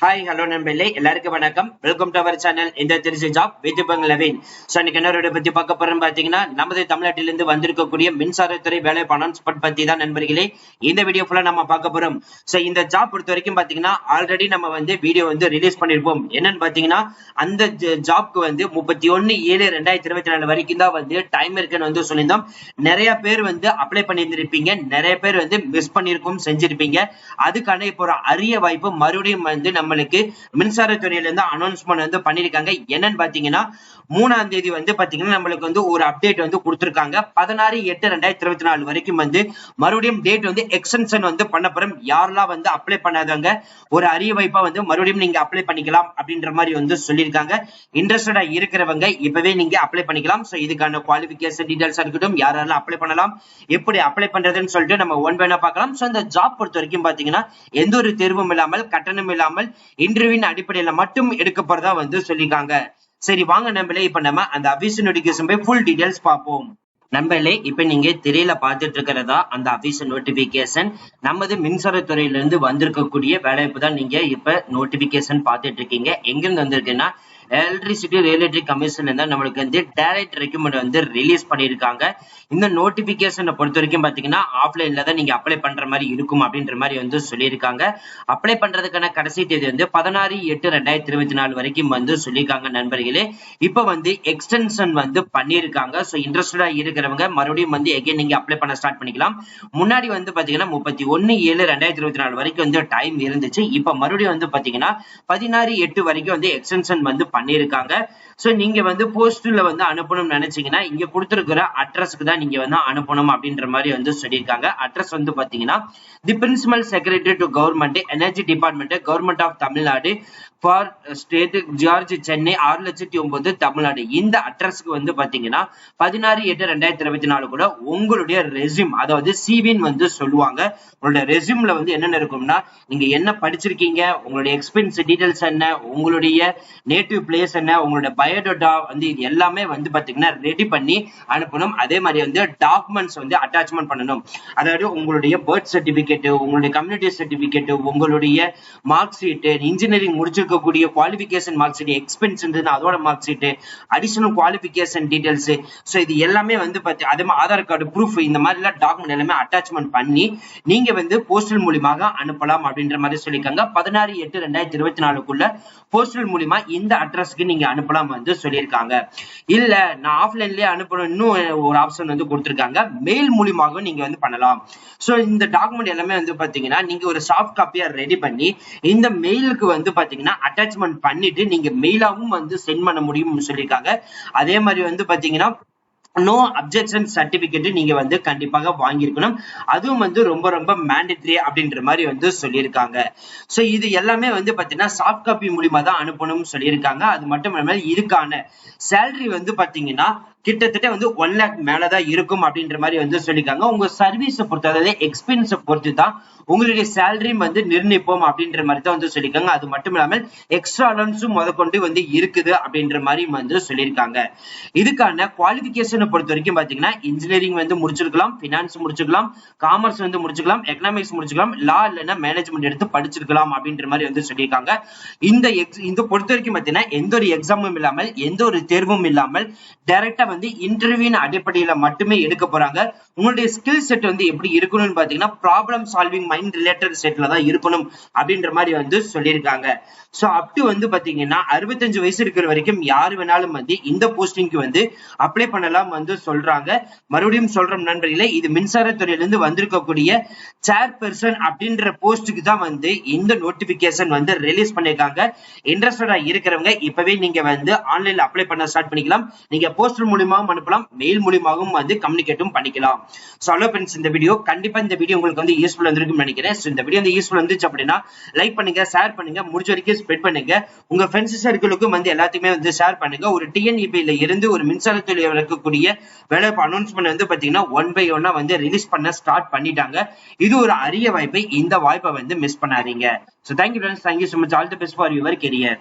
Hi hello நண்பர்களே, எல்லாருக்கும் வணக்கம். வெல்கம் டு அவர் சேனல் இந்த திருச்சி ஜாப் வித் லவின். ஸோ இன்னைக்கு என்ன பத்தி பார்க்க போறோம்னு பாத்தீங்கன்னா, நமது தமிழ்நாட்டிலிருந்து வந்திருக்கக்கூடிய மின்சாரத்துறை வேலை அனௌன்ஸ்மெண்ட் பத்தி தான் நண்பர்களே இந்த வீடியோ ஃபுல்லா நம்ம பார்க்க போறோம். ஸோ இந்த ஜாப் பொறுத்த வரைக்கும் பாத்தீங்கன்னா ஆல்ரெடி நம்ம வீடியோ ரிலீஸ் பண்ணிருப்போம். என்னன்னு பாத்தீங்கன்னா, அந்த ஜாப்க்கு 31/7/2024 வரைக்கும் தான் டைம் இருக்குன்னு சொல்லியிருந்தோம். நிறைய பேர் அப்ளை பண்ணியிருந்திருப்பீங்க, நிறைய பேர் மிஸ் பண்ணிருக்கும் செஞ்சிருப்பீங்க. அதுக்கான இப்போ ஒரு அரிய வாய்ப்பு மறுபடியும் நம்மளுக்கு மின்சாரத்துறையில இருந்து அனௌன்ஸ்மெண்ட் பண்ணிருக்காங்க. என்னன்னு பாத்தீங்கன்னா, 3ஆம் தேதி பாத்தீங்கன்னா நம்மளுக்கு ஒரு அப்டேட் கொடுத்திருக்காங்க. 16/8/2024 வரைக்கும் மறுபடியும் டேட் எக்ஸ்டென்ஷன் பண்ண போறோம். யாரெல்லாம் அப்ளை பண்ணாதவங்க ஒரு அரிய வாய்ப்பா மறுபடியும் நீங்க அப்ளை பண்ணிக்கலாம் அப்படின்ற மாதிரி சொல்லியிருக்காங்க. இன்ட்ரெஸ்டடா இருக்கிறவங்க இப்பவே நீங்க அப்ளை பண்ணிக்கலாம். சோ இதுக்கான குவாலிஃபிகேஷன் டீடைல்ஸ் இருக்கட்டும், யாரெல்லாம் அப்ளை பண்ணலாம், எப்படி அப்ளை பண்றதுன்னு சொல்லிட்டு நம்ம ஒன் பை ஒன்னா பார்க்கலாம். சோ இந்த ஜாப் பொறுத்த வரைக்கும் பாத்தீங்கன்னா எந்த ஒரு தேர்வும் இல்லாமல், கட்டணம் இல்லாமல், இன்டர்வியூ அடிப்படையில மட்டும் எடுக்க போறதா சொல்லிருக்காங்க. சரி வாங்க நண்பர்களே, இப்ப நம்ம அந்த அபிஷியல் நோட்டிபிகேஷன் போய் ஃபுல் டீடைல்ஸ் பார்ப்போம். நண்பர்களே, இப்ப நீங்க திரையில பார்த்துட்டு இருக்கிறதா அந்த அபிஷியல் நோட்டிபிகேஷன். நமது மின்சாரத்துறையில இருந்து வந்திருக்கக்கூடிய வேலைவாய்ப்பு தான் நீங்க இப்ப நோட்டிபிகேஷன் பார்த்துட்டு இருக்கீங்க. எங்கிருந்து வந்திருக்குன்னா, எலக்ட்ரிசிட்டி ரெகுலேட்டரி கமிஷன் தான் நம்மளுக்கு டைரக்ட் ரெக்ரூட்மெண்ட் ரிலீஸ் பண்ணியிருக்காங்க. இந்த நோட்டிபிகேஷனை பொறுத்த வரைக்கும் பாத்தீங்கன்னா ஆஃப்லைன்ல தான் நீங்க அப்ளை பண்ற மாதிரி இருக்கும் அப்படின்ற மாதிரி சொல்லியிருக்காங்க. அப்ளை பண்றதுக்கான கடைசி தேதி 16/8/2024 வரைக்கும் சொல்லியிருக்காங்க நண்பர்களே. இப்ப எக்ஸ்டென்ஷன் பண்ணியிருக்காங்க. சோ இன்ட்ரெஸ்டடா இருக்கிறவங்க மறுபடியும் எகைன் நீங்க அப்ளை பண்ண ஸ்டார்ட் பண்ணிக்கலாம். முன்னாடி பாத்தீங்கன்னா 31/7/2024 வரைக்கும் டைம் இருந்துச்சு. இப்ப மறுபடியும் பாத்தீங்கன்னா 16/8 வரைக்கும் எக்ஸ்டென்ஷன் பண்ணிருக்காங்க. சோ நீங்க போஸ்ட்ல அனுப்பணும்னு நினைச்சீங்கன்னா இங்க கொடுத்திருக்கிற அட்ரஸ்க்கு தான் நீங்க அனுப்பணும் அப்படின்ற மாதிரி சொல்லியிருக்காங்க. அட்ரஸ் பாத்தீங்கன்னா the principal secretary to government energy department, government of Tamil Nadu Fort St George, Chennai 6,09,000 Tamil Nadu. இந்த அட்ரஸ்க்கு பாத்தீங்கன்னா 16/8/2024 கூட உங்களுடைய ரெஸ்யூம், அதாவது சிவின்னு சொல்லுவாங்க. உங்களுடைய ரெஸ்யூம்ல என்னென்ன இருக்கும்னா, நீங்க என்ன படிச்சிருக்கீங்க, உங்களுடைய எக்ஸ்பீரியன்ஸ் டீடைல்ஸ் என்ன, உங்களுடைய நேட்டிவ் பிளேஸ் என்ன, உங்களுடைய பயோடேட்டா இது எல்லாமே பாத்தீங்கன்னா ரெடி பண்ணி அனுப்பணும். அதே மாதிரி டாக்குமெண்ட்ஸ் அட்டாச்மெண்ட் பண்ணணும். அதாவது உங்களுடைய பர்த் சர்டிபிகேட், உங்களுடைய கம்யூனிட்டி சர்டிபிகேட், உங்களுடைய மார்க் ஷீட், இன்ஜினியரிங் முடிச்சிருக்கக்கூடிய குவாலிஃபிகேஷன் மார்க் ஷீட், எக்ஸ்பென்ஸ் அதோட mark sheet, additional qualification details, so இது எல்லாமே அதே மாதிரி ஆதார் கார்டு ப்ரூஃப், இந்த மாதிரி எல்லாம் டாக்குமெண்ட் எல்லாமே அட்டாச்மெண்ட் பண்ணி நீங்க போஸ்டல் மூலமாக அனுப்பலாம் அப்படின்ற மாதிரி சொல்லியிருக்காங்க. 16/8/2024 போஸ்டல் மூலமா இந்த அட்ரஸ்க்கு நீங்க அனுப்பலாம் சொல்லியிருக்காங்க. இல்ல நான் ஆஃப்லைன்லயே அனுப்பணும், இன்னும் ஒரு ஆப்ஷன் கொடுத்திருக்காங்க, மெயில் மூலமாக நீங்க பண்ணலாம். சோ இந்த டாக்குமெண்ட் எல்லாமே பாத்தீங்கன்னா நீங்க ஒரு சாஃப்ட் காப்பியா ரெடி பண்ணி இந்த மெயிலுக்கு பாத்தீங்கன்னா அட்டாச்மெண்ட் பண்ணிட்டு நீங்க மெயிலாவும் சென்ட் பண்ண முடியும்னு சொல்லியிருக்காங்க. அதே மாதிரி பாத்தீங்கன்னா நோ அப்ஜெக்ஷன் சர்டிபிகேட் நீங்க கண்டிப்பாக வாங்கியிருக்கணும். அதுவும் ரொம்ப ரொம்ப மேண்டேட்டரி அப்படின்ற மாதிரி சொல்லியிருக்காங்க. சோ இது எல்லாமே பாத்தீங்கன்னா சாஃப்ட் காப்பி மூலியமா தான் அனுப்பணும்னு சொல்லியிருக்காங்க. அது மட்டும் இல்லாமல் இதுக்கான சேலரி பாத்தீங்கன்னா கிட்டத்தட்ட 1 lakh மேலதான் இருக்கும் அப்படின்ற மாதிரி சொல்லிருக்காங்க. உங்க சர்வீஸ் பொறுத்து, அதாவது எக்ஸ்பீரியன்ஸ் பொறுத்து தான் உங்களுடைய சேலரி நிர்ணயிப்போம் அப்படின்ற மாதிரி தான் சொல்லியிருக்காங்க. அது மட்டும் இல்லாமல் எக்ஸ்ட்ரா அலவன்ஸும் முதற்கொண்டு இருக்குது அப்படின்ற மாதிரி சொல்லியிருக்காங்க. இதுக்கான குவாலிஃபிகேஷனை பொறுத்த வரைக்கும் பாத்தீங்கன்னா இன்ஜினியரிங் முடிச்சிருக்கலாம், பினான்ஸ் முடிச்சிருக்கலாம், காமர்ஸ் முடிச்சிருக்கலாம், எக்கனாமிக்ஸ் முடிச்சிருக்கலாம், லா இல்லைன்னா மேனேஜ்மெண்ட் எடுத்து படிச்சிருக்கலாம் அப்படின்ற மாதிரி சொல்லியிருக்காங்க. இந்த பொறுத்த வரைக்கும் பாத்தீங்கன்னா எந்த ஒரு எக்ஸாமும் இல்லாமல், எந்த ஒரு தேர்வும் இல்லாமல் டைரக்டா இன்டர்வியூ அடிப்படையில மட்டுமே எடுக்க போறாங்க. உங்களுடைய ஸ்கில் செட் எப்படி இருக்கணும்னு பாத்தீங்கன்னா ப்ராப்ளம் சால்விங் மைண்ட் ரிலேட்டட் செட்ல தான் இருக்கணும் அப்படின்ற மாதிரி சொல்லியிருக்காங்க. சோ அப் டு பாத்தீங்கன்னா 65 வயசு இருக்கிற வரைக்கும் யாரு வேணாலும் இந்த போஸ்டிங்க்கு அப்ளை பண்ணலாம் சொல்றாங்க. மறுபடியும் சொல்றோம் நண்பர்களே, இது மின்சாரத்துறையிலிருந்து வந்திருக்கக்கூடிய சேர்பர்சன் அப்படின்ற போஸ்டுக்கு தான் இந்த நோட்டிபிகேஷன் ரிலீஸ் பண்ணிருக்காங்க. இன்ட்ரெஸ்டடா இருக்கிறவங்க இப்பவே நீங்க ஆன்லைன்ல அப்ளை பண்ண ஸ்டார்ட் பண்ணிக்கலாம். நீங்க போஸ்டல் மூலமாகவும் அனுப்பலாம், மெயில் மூலமாகவும் கம்யூனிகேட்டும் பண்ணிக்கலாம். சோ ஹலோ ஃப்ரெண்ட்ஸ், இந்த வீடியோ கண்டிப்பா இந்த வீடியோ உங்களுக்கு யூஸ்ஃபுல் இருந்திருக்கும்னு நினைக்கிறேன். சோ இந்த வீடியோ யூஸ்ஃபுல் இருந்துச்சு அப்படின்னா லைக் பண்ணுங்க, ஷேர் பண்ணுங்க, முடிஞ்ச வரைக்கும் ஸ்ப்ரெட் பண்ணுங்க. உங்க ஃப்ரெண்ட்ஸ் சர்க்கிளுக்கும் எல்லாத்தையுமே ஷேர் பண்ணுங்க. ஒரு டிஎன்இபில இருந்து ஒரு மின்சாரத்துறையில் இருக்கக்கூடிய வேலைவாய்ப்பு அனௌன்ஸ்மெண்ட் பாத்தீங்கன்னா ஒன் பை ஒன்னா ரிலீஸ் பண்ண ஸ்டார்ட் பண்ணிட்டாங்க. இது ஒரு அரிய வாய்ப்பை, இந்த வாய்ப்பை மிஸ் பண்ணாதீங்க. So thank you friends, thank you so much, all the best for your career.